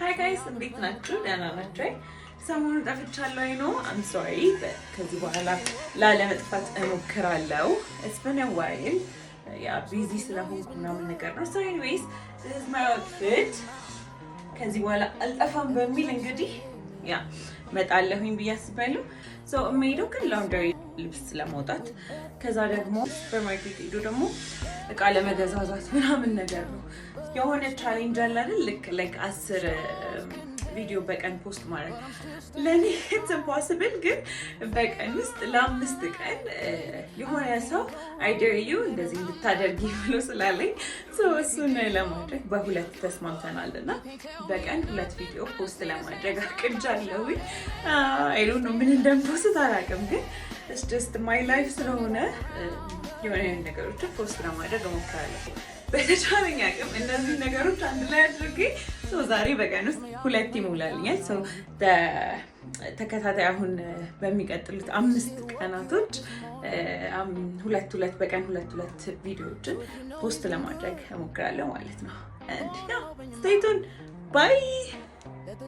Hi guys, እንዴት ናችሁ? ደህና ናችሁ? ሰሞኑን ጠፍቻለሁ። አይ ኖ I'm sorry, but ከዚህ በኋላ ላለመጥፋት እሞክራለሁ. It's been a while. Yeah, busy ስለሆንኩ ምናምን ነገር ነው. So anyways, this is my outfit. ከዚህ በኋላ አልጠፋም በሚል እንግዲህ ያ መጣለሁኝ ብዬ አስባለሁ. So የምሄደው ግን laundry ልብስ ለማውጣት ከዛ ደግሞ ሱፐርማርኬት ሄዶ ደግሞ እቃ ለመገዛዛት ምናምን ነገር ነው። የሆነ ቻሌንጅ አለ አይደል? ልክ 10 ቪዲዮ በቀን ፖስት ማድረግ ለኔ it's impossible፣ ግን በቀን ውስጥ ለ5 ቀን የሆነ ሰው I dare you እንደዚህ እንድታደርጊ ብሎ ስላለኝ እሱን ለማድረግ በሁለት ተስማምተናል እና በቀን 2 ቪዲዮ ፖስት ለማድረግ አቅጃለሁ። I don't know ምን እንደምፖስት አላውቅም፣ ግን it's just my life ስለሆነ የሆነ ነገሮችን ፖስት ለማድረግ እሞክራለሁ። በተቻለኝ አቅም እነዚህ ነገሮች አንድ ላይ አድርጌ ዛሬ በቀን ውስጥ 2 ይሞላልኛል። ተከታታይ አሁን በሚቀጥሉት 5 ቀናቶች በቀን 2 ቪዲዮዎችን ፖስት ለማድረግ እሞክራለሁ ማለት ነው። and yeah, stay tuned. Bye.